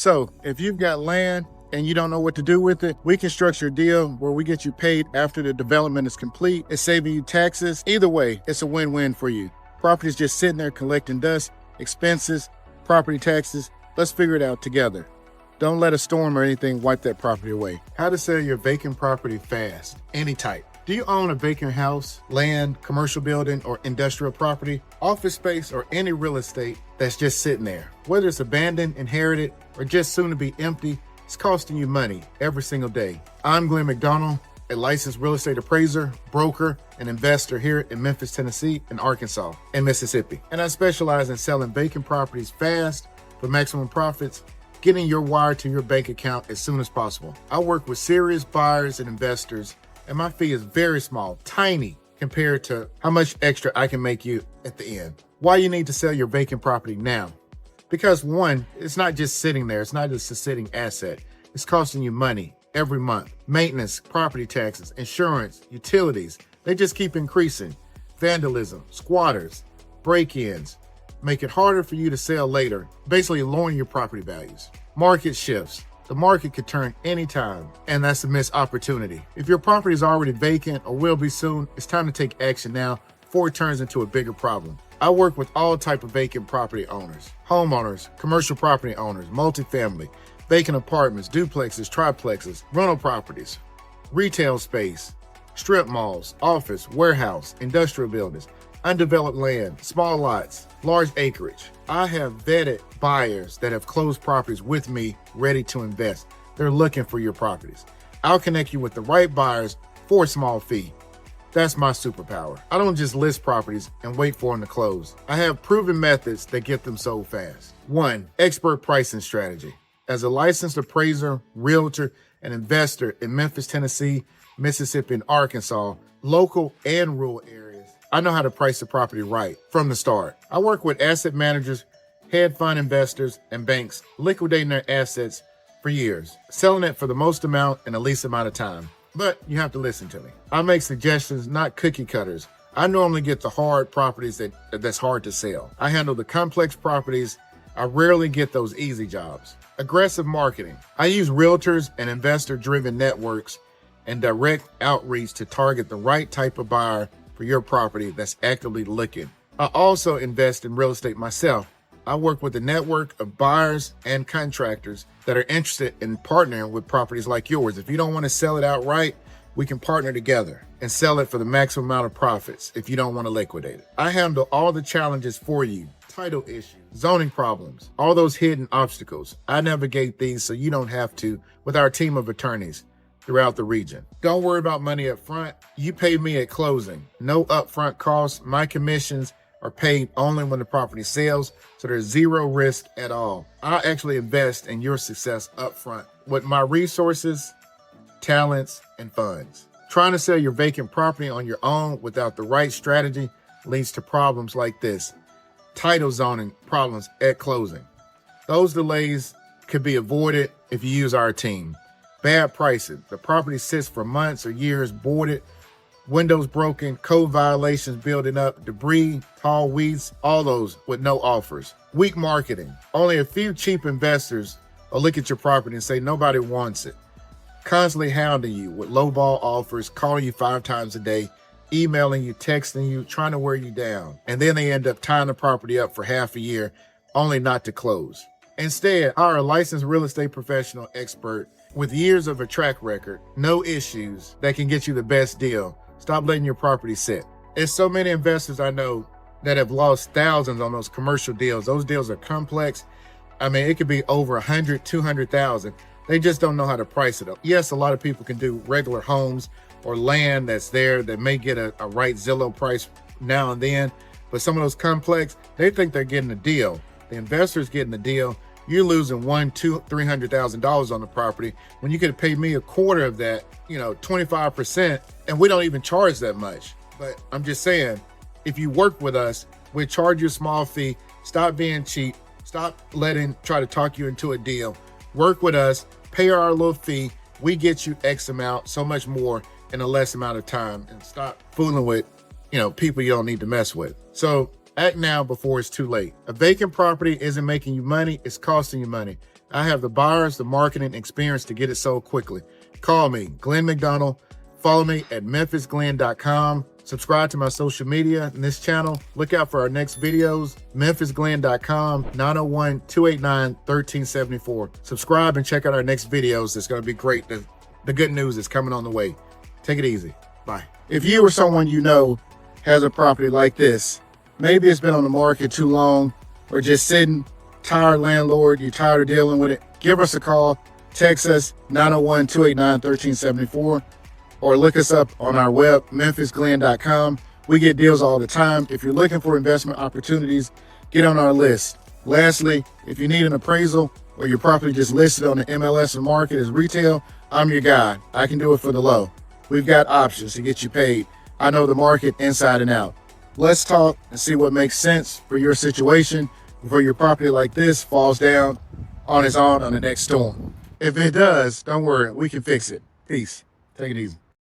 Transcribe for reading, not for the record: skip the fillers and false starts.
So if you've got land and you don't know what to do with it, we can structure a deal where we get you paid after the development is complete. It's saving you taxes. Either way, it's a win-win for you. Property's just sitting there collecting dust, expenses, property taxes. Let's figure it out together. Don't let a storm or anything wipe that property away. How to sell your vacant property fast, any type. Do you own a vacant house, land, commercial building, or industrial property, office space, or any real estate that's just sitting there? Whether it's abandoned, inherited, or just soon to be empty, it's costing you money every single day. I'm Glenn McDonald, a licensed real estate appraiser, broker, and investor here in Memphis, Tennessee, and Arkansas, and Mississippi. And I specialize in selling vacant properties fast for maximum profits, getting your wire to your bank account as soon as possible. I work with serious buyers and investors, and my fee is very small, tiny, compared to how much extra I can make you at the end. Why you need to sell your vacant property now? Because one, it's not just sitting there. It's not just a sitting asset. It's costing you money every month. Maintenance, property taxes, insurance, utilities, they just keep increasing. Vandalism, squatters, break-ins, make it harder for you to sell later, basically lowering your property values. Market shifts. The market could turn anytime, and that's a missed opportunity. If your property is already vacant or will be soon, it's time to take action now before it turns into a bigger problem. I work with all type of vacant property owners, homeowners, commercial property owners, multifamily, vacant apartments, duplexes, triplexes, rental properties, retail space, strip malls, office, warehouse, industrial buildings, undeveloped land, small lots, large acreage. I have vetted buyers that have closed properties with me ready to invest. They're looking for your properties. I'll connect you with the right buyers for a small fee. That's my superpower. I don't just list properties and wait for them to close. I have proven methods that get them sold fast. 1, expert pricing strategy. As a licensed appraiser, realtor, and investor in Memphis, Tennessee, Mississippi, and Arkansas, local and rural areas, I know how to price the property right from the start. I work with asset managers, hedge fund investors, and banks, liquidating their assets for years, selling it for the most amount in the least amount of time. But you have to listen to me. I make suggestions, not cookie cutters. I normally get the hard properties that's hard to sell. I handle the complex properties. I rarely get those easy jobs. Aggressive marketing. I use realtors and investor-driven networks and direct outreach to target the right type of buyer for your property that's actively looking. I also invest in real estate myself. I work with a network of buyers and contractors that are interested in partnering with properties like yours. If you don't want to sell it outright, we can partner together and sell it for the maximum amount of profits if you don't want to liquidate it. I handle all the challenges for you. Title issues, zoning problems, all those hidden obstacles. I navigate these so you don't have to with our team of attorneys throughout the region. Don't worry about money up front. You pay me at closing. No upfront costs. My commissions are paid only when the property sells, so there's zero risk at all. I actually invest in your success up front with my resources, talents, and funds. Trying to sell your vacant property on your own without the right strategy leads to problems like this. Title zoning problems at closing. Those delays could be avoided if you use our team. Bad pricing. The property sits for months or years boarded, windows broken, code violations building up, debris, tall weeds, all those with no offers. Weak marketing. Only a few cheap investors will look at your property and say nobody wants it. Constantly hounding you with lowball offers, calling you 5 times a day, emailing you, texting you, trying to wear you down. And then they end up tying the property up for half a year, only not to close. Instead, hire a licensed real estate professional expert with years of a track record, no issues, that can get you the best deal. Stop letting your property sit. There's so many investors I know that have lost thousands on those commercial deals. Those deals are complex. I mean, it could be over 100, 200,000. They just don't know how to price it up. Yes, a lot of people can do regular homes or land that's there that may get a right Zillow price now and then, but some of those complex, they think they're getting a deal. The investor's getting the deal. You're losing $100,000, $200,000, $300,000 on the property when you could pay me a quarter of that, 25%, and we don't even charge that much. But I'm just saying, if you work with us, we charge you a small fee. Stop being cheap. Stop try to talk you into a deal. Work with us, pay our little fee. We get you X amount, so much more in a less amount of time, and stop fooling with, people you don't need to mess with. So act now before it's too late. A vacant property isn't making you money, it's costing you money. I have the buyers, the marketing experience to get it sold quickly. Call me, Glenn McDonald. Follow me at memphisglenn.com. Subscribe to my social media and this channel. Look out for our next videos. memphisglenn.com, 901-289-1374. Subscribe and check out our next videos. It's going to be great. The good news is coming on the way. Take it easy. Bye. If you or someone you know has a property like this, maybe it's been on the market too long or just sitting, tired landlord, you're tired of dealing with it, give us a call. Text us 901-289-1374 or look us up on our web, memphisglenn.com. We get deals all the time. If you're looking for investment opportunities, get on our list. Lastly, if you need an appraisal or your property just listed on the MLS and market as retail, I'm your guy. I can do it for the low. We've got options to get you paid. I know the market inside and out. Let's talk and see what makes sense for your situation before your property like this falls down on its own on the next storm. If it does, don't worry, we can fix it. Peace. Take it easy.